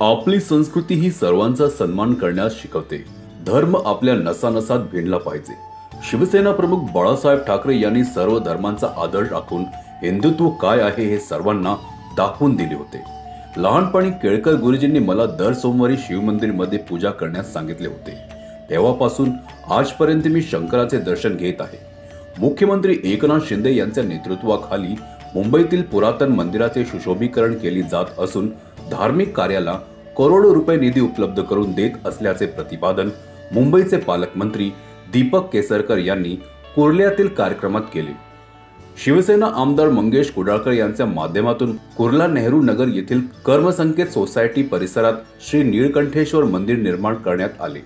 आपली संस्कृती ही सर्वांचा सन्मान करण्यास शिकवते। धर्म आपल्या नसानसात भिनला पाहिजे। शिवसेना प्रमुख बाळासाहेब ठाकरे यांनी सर्व धर्मांचा आदर राखून हिंदुत्व काय आहे हे सर्वांना दाखवून दिले होते। लहानपणी केळकर गुरुजींनी मला दर सोमवारी शिवमंदिर मध्ये पूजा करण्यास सांगितले होते। तेव्हापासून आजपर्यंत मी शंकराचे दर्शन घेत आहे। मुख्यमंत्री एकनाथ शिंदे यांच्या नेतृत्वाखाली मुंबईतील पुरातन मंदिराचे सुशोभीकरण केले जात असून धार्मिक कार्याला करोडो रुपये निधी उपलब्ध करून देत असल्याचे प्रतिपादन मुंबईचे पालकमंत्री दीपक केसरकर यांनी कुर्ल्यातील कार्यक्रमात केले। शिवसेना आमदार मंगेश कुडाळकर यांच्या माध्यमातून कुर्ला नेहरू नगर येथील कर्मसंकेत सोसायटी परिसरात श्री नीळकंठेश्वर मंदिर निर्माण करण्यात आले।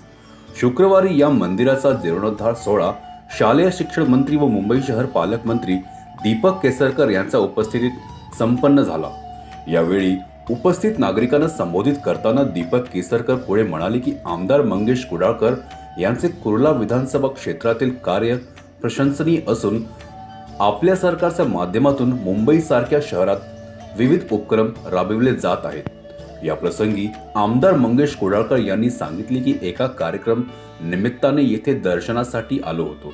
शुक्रवारी या मंदिराचा जीर्णोद्धार सोहळा शालेय शिक्षण मंत्री व मुंबई शहर पालकमंत्री दीपक केसरकर यांच्या उपस्थितीत संपन्न झाला। यावेळी उपस्थित नागरिकांना संबोधित करताना दीपक केसरकर पुढे म्हणाले की आमदार मंगेश कुडाळकर यांचे कुर्ला विधानसभा क्षेत्रातील कार्य प्रशंसनीय असून आपल्या सरकारच्या माध्यमातून मुंबई सारख्या शहरात विविध उपक्रम राबविले जात आहेत। या प्रसंगी आमदार मंगेश कुडाळकर यांनी सांगितले की एका कार्यक्रम निमित्ताने येथे दर्शनासाठी आलो होतो,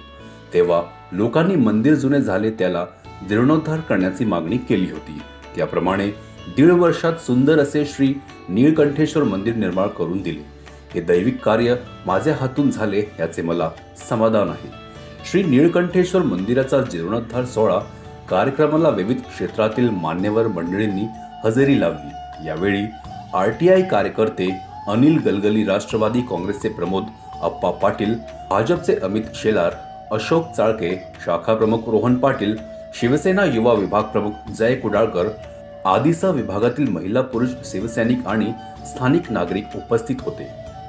तेव्हा लोकांनी मंदिर जुने झाले त्याला जीर्णोद्धार करण्याची मागणी केली होती। त्याप्रमाणे 1.5 वर्षात सुंदर असे श्री नीळकंठेश्वर मंदिर निर्माण करून दिले। हे दैविक कार्य माझ्या हातून झाले याचे मला समाधान आहे। श्री नीळकंठेश्वर मंदिराचा जीर्णोद्धार सोहळा कार्यक्रमाला विविध क्षेत्रातील मान्यवर मंडळींनी हजेरी लावली। यावेळी आरटीआय कार्यकर्ते अनिल गलगली, राष्ट्रवादी काँग्रेसचे प्रमोद अप्पा पाटील, भाजपचे अमित शेलार, अशोक चाळके, शाखा प्रमुख रोहन पाटील, शिवसेना युवा विभाग प्रमुख जय कुडाळकर आदीसह विभागातील महिला पुरुष शिवसैनिक आणि स्थानिक नागरिक उपस्थित होते।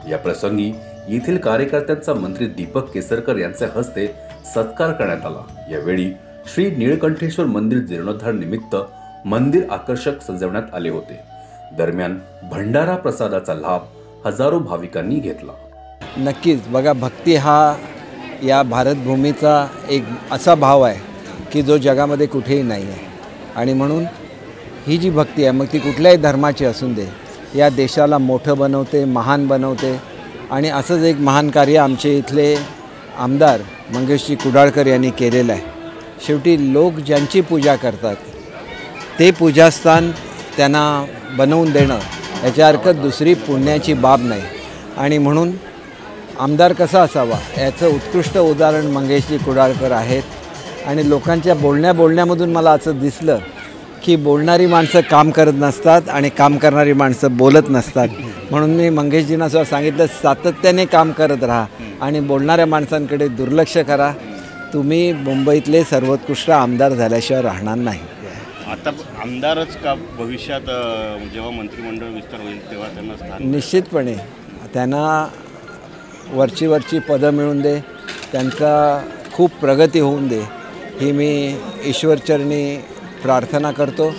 या प्रसंगी येथील कार्यकर्त्यांचा मंत्री दीपक केसरकर यांच्या हस्ते सत्कार करण्यात आला। यावेळी श्री नीळकंठेश्वर मंदिर जीर्णोद्धार निमित्त मंदिर आकर्षक सजवण्यात आले होते। दरम्यान भंडारा प्रसादाचा लाभ हजारो भाविकांनी घेतला। नक्कीच बघा, भक्ती हा या भारतभूमीचा एक असा भाव आहे की जो जगामध्ये कुठेही नाही आहे आणि म्हणून ही जी भक्ती आहे मग ती कुठल्याही धर्माची असून दे या देशाला मोठं बनवते, महान बनवते। आणि असंच एक महान कार्य आमचे इथले आमदार मंगेशजी कुडाळकर यांनी केलेलं आहे। शेवटी लोक ज्यांची पूजा करतात ते पूजास्थान त्यांना बनवून देणं याच्या हरकत दुसरी पुण्याची बाब नाही। आणि म्हणून आमदार कसा असावा याचं उत्कृष्ट उदाहरण मंगेशजी कुडाळकर आहेत। आणि लोकांच्या बोलण्यामधून मला असं दिसलं की बोलणारी माणसं काम करत नसतात आणि काम करणारी माणसं बोलत नसतात। म्हणून मी मंगेशजींना सुद्धा सांगितलं, सातत्याने काम करत राहा आणि बोलणाऱ्या माणसांकडे दुर्लक्ष करा। तुम्ही मुंबईतले सर्वोत्कृष्ट आमदार झाल्याशिवाय राहणार नाही। आता आमदारच का भविष्यात जेव्हा मंत्रिमंडळ विस्तार होईल तेव्हा त्यांना स्थान निश्चितपणे त्यांना वरची पदं मिळून दे, त्यांचा खूप प्रगती होऊन दे ही मी ईश्वरचरणी प्रार्थना करतो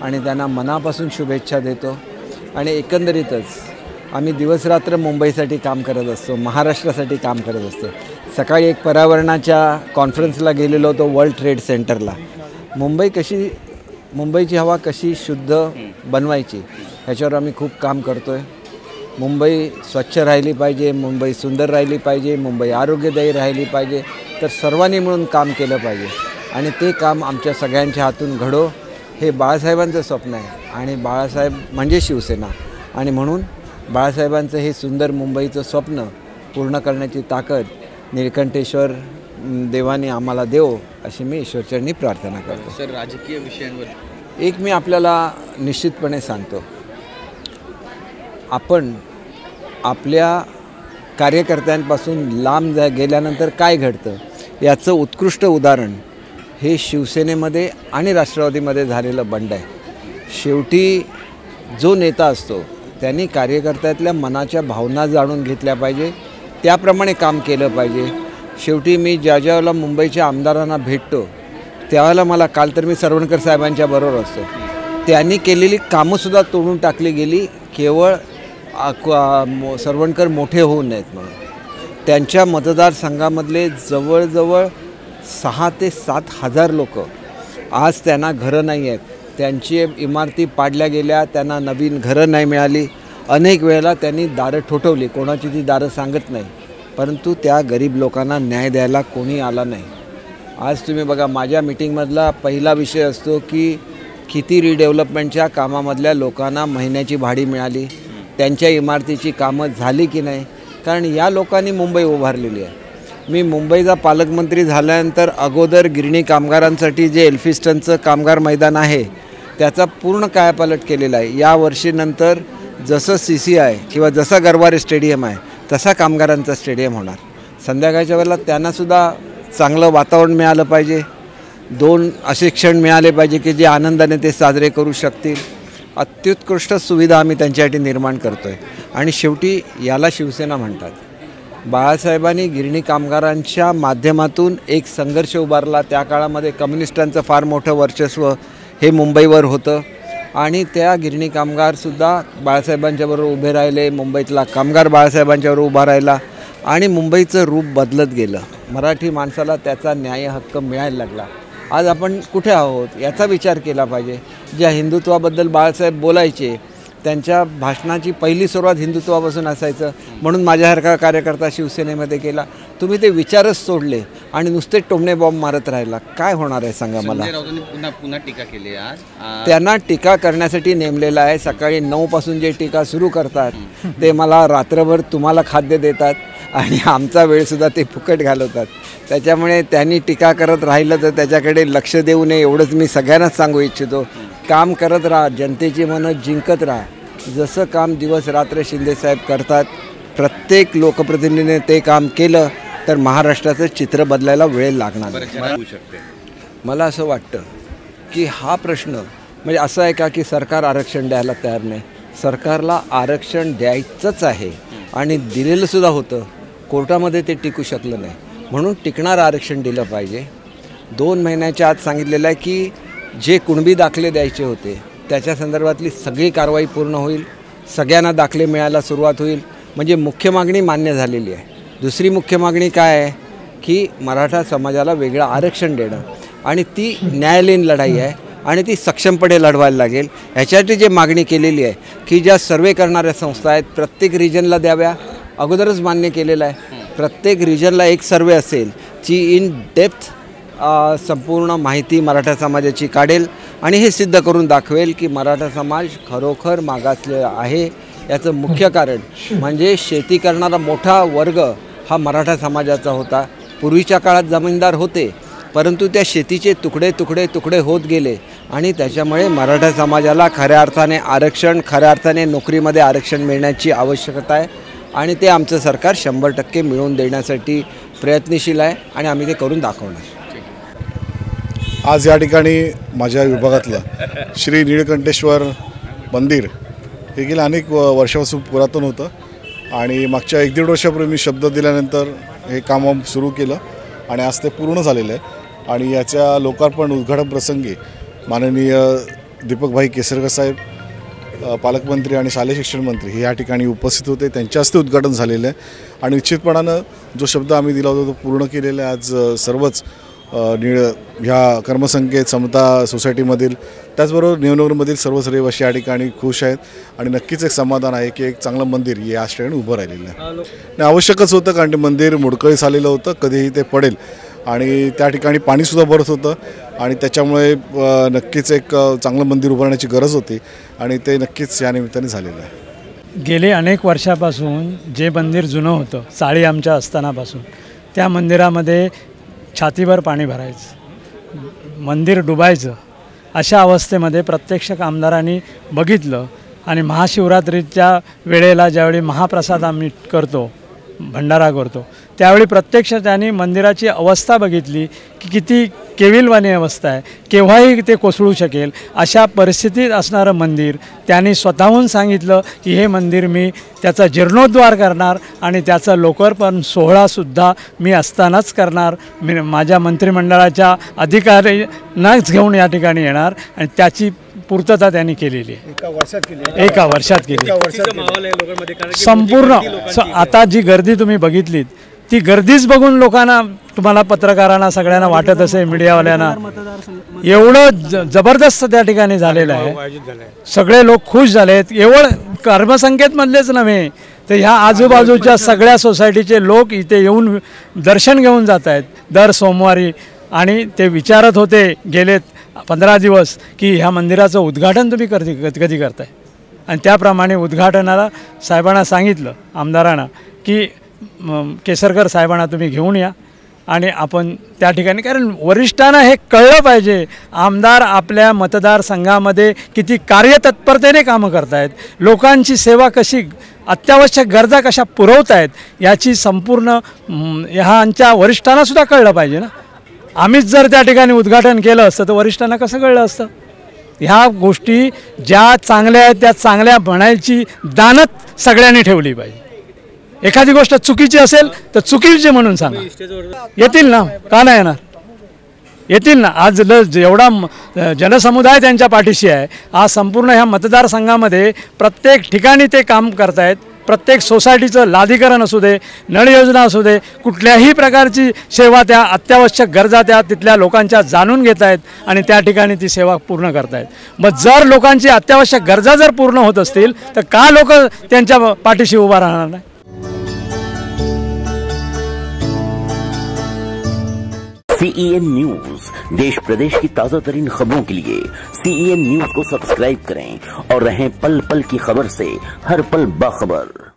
आणि त्यांना मनापासून शुभेच्छा देतो। आणि एकंदरीतच आम्ही दिवसरात्र मुंबईसाठी काम करत असतो, महाराष्ट्रासाठी काम करत असतो। सकाळी एक पर्यावरणाच्या कॉन्फरन्सला गेलेलो होतो वर्ल्ड ट्रेड सेंटरला। मुंबईची हवा कशी शुद्ध बनवायची ह्याच्यावर आम्ही खूप काम करतो आहे। मुंबई स्वच्छ राहिली पाहिजे, मुंबई सुंदर राहिली पाहिजे, मुंबई आरोग्यदायी राहिली पाहिजे, तर सर्वांनी मिळून काम केलं पाहिजे। आणि ते काम आमच्या सगळ्यांच्या हातून घडो हे बाळासाहेबांचं स्वप्न आहे आणि बाळासाहेब म्हणजे शिवसेना। आणि म्हणून बाळासाहेबांचं हे सुंदर मुंबईचं स्वप्न पूर्ण करण्याची ताकद नीळकंठेश्वर देवाने आम्हाला देव अशी मी ईश्वरचरणी प्रार्थना करतो। सर, राजकीय विषयांवर एक मी आपल्याला निश्चितपणे सांगतो, आपण आपल्या कार्यकर्त्यांपासून लांब गेल्यानंतर काय घडतं याचं उत्कृष्ट उदाहरण हे शिवसेनेमध्ये आणि राष्ट्रवादीमध्ये झालेलं बंड आहे। शेवटी जो नेता असतो त्यांनी कार्यकर्त्यातल्या मनाच्या भावना जाणून घेतल्या पाहिजे, त्याप्रमाणे काम केलं पाहिजे। शेवटी मी ज्या मुंबईच्या आमदारांना भेटतो त्यावेळेला मला काल तर मी सरवणकर साहेबांच्या बरोबर असतो, त्यांनी केलेली कामंसुद्धा तोडून टाकली गेली केवळ सरवणकर मोठे होऊ नयेत म्हणून। त्यांच्या मतदारसंघामधले जवळजवळ 6 ते 7 हजार लोक आज त्यांना घरं नाही आहेत, त्यांची इमारती पाडल्या गेल्या, त्यांना नवीन घरं नाही मिळाली अनेक वेळेला त्यांनी दारं ठोठवली, कोणाची ती दारं सांगत नाही, परंतु त्या गरीब लोकांना न्याय द्यायला कोणी आला नाही. आज तुम्ही बघा, माझ्या मीटिंगमधला पहिला विषय असतो की किती रिडेव्हलपमेंटच्या कामामधल्या लोकांना महिन्याची भाडी मिळाली, त्यांच्या इमारतीची कामं झाली की नाही, कारण या लोकांनी मुंबई उभारलेली आहे. मी मुंबईचा पालकमंत्री झाल्यानंतर अगोदर गिरणी कामगारांसाठी जे एल्फिस्टनचं कामगार मैदान आहे त्याचा पूर्ण कायापालट केलेला आहे. या वर्षीनंतर जसं CCI किंवा जसं गरवारे स्टेडियम आहे तसा कामगारांचा स्टेडियम होणार. संध्याकाळच्या वेळेला त्यांनासुद्धा चांगलं वातावरण मिळालं पाहिजे, 2 असे क्षण मिळाले पाहिजे की जे आनंदाने ते साजरे करू शकतील. अत्युत्कृष्ट सुविधा आम्ही त्यांच्यासाठी निर्माण करतो आहे. आणि शेवटी याला शिवसेना म्हणतात. बाळासाहेबांनी गिरणी कामगारांच्या माध्यमातून एक संघर्ष उभारला. त्या काळामध्ये कम्युनिस्टांचं फार मोठं वर्चस्व हे मुंबईवर होतं आणि त्या गिरणी कामगारसुद्धा बाळासाहेबांच्याबरोबर उभे राहिले. मुंबईतला कामगार बाळासाहेबांच्याबरोबर उभा राहिला आणि मुंबईचं रूप बदलत गेलं. मराठी माणसाला त्याचा न्याय हक्क मिळायला लागला. आज आपण कुठे आहोत याचा विचार केला पाहिजे. ज्या हिंदुत्वाबद्दल बाळासाहेब बोलायचे त्यांच्या भाषणाची पहिली सुरुवात हिंदुत्वापासून असायचं, म्हणून माझ्यासारखा कार्यकर्ता शिवसेनेमध्ये केला. तुम्ही ते विचारच सोडले आणि नुसते टोमणे बॉम्ब मारत राहिला. काय होणार आहे सांगा मला. संजय राऊतांनी पुन्हा टीका केली आज. त्यांना टीका करण्यासाठी नेमलेलं आहे. सकाळी 9 पासून जे टीका सुरू करतात ते मला रात्रभर तुम्हाला खाद्य देतात आणि आमचा वेळसुद्धा ते फुकट घालवतात. त्याच्यामुळे त्यांनी टीका करत राहिलं तर त्याच्याकडे लक्ष देऊ नये एवढंच मी सगळ्यांनाच सांगू इच्छितो. काम करत राहा, जनतेची मनं जिंकत राहा. जसं काम दिवस रात्र शिंदेसाहेब करतात, प्रत्येक लोकप्रतिनिधीने ते काम केलं तर महाराष्ट्राचं चित्र बदलायला वेळ लागणार. मला असं वाटतं की हा प्रश्न म्हणजे असं आहे का की सरकार आरक्षण द्यायला तयार नाही. सरकारला आरक्षण द्यायचंच आहे आणि दिलेलंसुद्धा होतं. कोर्टामध्ये ते टिकू शकलं नाही, म्हणून टिकणारं आरक्षण दिलं पाहिजे. 2 महिन्याच्या आत सांगितलेलं आहे की जे कुणबी दाखले द्यायचे होते त्याच्या संदर्भातली सगळी कारवाई पूर्ण होईल. सगळ्यांना दाखले मिळायला सुरुवात होईल. म्हणजे मुख्य मागणी मान्य झालेली आहे. दुसरी मुख्य मागणी काय आहे की मराठा समाजाला वेगळं आरक्षण देणं आणि ती न्यायालयीन लढाई आहे आणि ती सक्षमपणे लढवायला लागेल. ह्याच्यासाठी जे मागणी केलेली आहे की ज्या सर्वे करणाऱ्या संस्था आहेत प्रत्येक रिजनला द्याव्या. अगोदरच मान्य केलेलं आहे. प्रत्येक रिजनला एक सर्वे असेल जी इन डेप्थ संपूर्ण माहिती मराठा समाजाची काढेल आणि हे सिद्ध करून दाखवेल की मराठा समाज खरोखर मागासलेला आहे. याचं मुख्य कारण म्हणजे शेती करणारा मोठा वर्ग हा मराठा समाजाचा होता. पूर्वीच्या काळात जमीनदार होते, परंतु त्या शेतीचे तुकडे तुकडे तुकडे होत गेले आणि त्याच्यामुळे मराठा समाजाला खऱ्या अर्थाने आरक्षण, खऱ्या अर्थाने नोकरीमध्ये आरक्षण मिळण्याची आवश्यकता आहे आणि ते आमचं सरकार 100% मिळवून देण्यासाठी प्रयत्नशील आहे आणि आम्ही ते करून दाखवणार. आज या ठिकाणी माझ्या विभागातलं श्री नीळकंठेश्वर मंदिर हे गेल्या अनेक वर्षापासून पुरातन होतं आणि मागच्या 1-1.5 वर्षापूर्वी मी शब्द दिल्यानंतर हे काम सुरू केलं आणि आज ते पूर्ण झालेलं आहे. आणि याच्या लोकार्पण उद्घाटन प्रसंगी माननीय दीपकभाई केसरकर साहेब, पालकमंत्री आणि शालेय शिक्षण मंत्री हे या ठिकाणी उपस्थित होते. त्यांच्या हस्ते उद्घाटन झालेलं आहे आणि निश्चितपणानं जो शब्द आम्ही दिला होता तो पूर्ण केलेला आहे. आज सर्वच ह्या कर्मसंख्येत समता सोसायटीमधील त्याचबरोबर नेवनगरमधील सर्वच रहिवासी या ठिकाणी खुश आहेत आणि नक्कीच एक समाधान आहे की एक चांगलं मंदिर या ठिकाणी उभं राहिलेलं आहे. आणि आवश्यकच होतं कारण ते मंदिर मोडकळीस आलेलं होतं, कधीही ते पडेल आणि त्या ठिकाणी पाणीसुद्धा भरत होतं आणि त्याच्यामुळे नक्कीच एक चांगलं मंदिर उभारण्याची गरज होती आणि ते नक्कीच या निमित्ताने झालेलं आहे. गेले अनेक वर्षापासून जे मंदिर जुनं होतं, चाळी आमच्या असतानापासून, त्या मंदिरामध्ये छातीभर पाणी भरायचं, मंदिर डुबायचं. अशा अवस्थेमध्ये प्रत्यक्ष आमदारांनी बघितलं आणि महाशिवरात्रीच्या वेळेला ज्यावेळी महाप्रसाद आम्ही करतो, भंडारा करतो, त्यावेळी प्रत्यक्ष त्यांनी मंदिराची अवस्था बघितली की किती केविलवाणी अवस्था आहे, केव्हाही ते कोसळू शकेल अशा परिस्थितीत असणारं मंदिर त्यांनी स्वतःहून सांगितलं की हे मंदिर मी त्याचा जीर्णोद्धार करणार आणि त्याचा लोकार्पण सोहळासुद्धा मी असतानाच करणार. मी माझ्या मंत्रिमंडळाच्या अधिकाऱ्यांनाच घेऊन या ठिकाणी येणार आणि त्याची पूर्तता त्यांनी केलेली आहे. एका वर्षात केली. संपूर्ण आता जी गर्दी तुम्ही बघितलीत ती गर्दीच बघून लोकांना, तुम्हाला पत्रकारांना सगळ्यांना वाटत असेल, मीडियावाल्यांना, एवढं जबरदस्त त्या ठिकाणी झालेलं आहे, सगळे लोक खुश झालेत. एवढं कर्मसंख्येमधलेच नव्हे तर ह्या आजूबाजूच्या सगळ्या सोसायटीचे लोक इथे येऊन दर्शन घेऊन जात आहेत दर सोमवारी. आणि ते विचारत होते गेले 15 दिवस की ह्या मंदिराचं उद्घाटन तुम्ही कधी करताय. आणि त्याप्रमाणे उद्घाटनाला साहेबांना सांगितलं, आमदारांना, की केसरकर साहेबांना तुम्ही घेऊन या आणि आपण त्या ठिकाणी, कारण वरिष्ठांना हे कळलं पाहिजे आमदार आपल्या मतदारसंघामध्ये किती कार्यतत्परतेने कामं करतायत, लोकांची सेवा कशी, अत्यावश्यक गरजा कशा पुरवत आहेत, याची संपूर्ण ह्यांच्या वरिष्ठांनासुद्धा कळलं पाहिजे ना. आम्हीच जर त्या ठिकाणी उद्घाटन केलं असतं तर वरिष्ठांना कसं कळलं असतं. ह्या गोष्टी ज्या चांगल्या आहेत त्या चांगल्या म्हणायची दानत सगळ्यांनी ठेवली पाहिजे. एखादी गोष्ट चुकीची असेल तर चुकीची म्हणून सांगा. येतील ना, का नाही येणार, येतील ना. आज एवढा जनसमुदाय त्यांच्या पाठीशी आहे. आज संपूर्ण ह्या मतदारसंघामध्ये प्रत्येक ठिकाणी ते काम करतायत. प्रत्येक सोसायटीचं लादीकरण असू दे, नळ योजना असू दे, कुठल्याही प्रकारची सेवा, त्या अत्यावश्यक गरजा त्या तिथल्या लोकांच्या जाणून घेत आहेत आणि त्या ठिकाणी ती सेवा पूर्ण करतायत. मग जर लोकांची अत्यावश्यक गरजा जर पूर्ण होत असतील तर का लोक त्यांच्या पाठीशी उभा राहणार नाही. CEN न्यूज, देश प्रदेश की ताजा तरीन खबरों के लिए CEN न्यूज को सब्सक्राइब करें और रहें पल पल की खबर से हर पल बाखबर.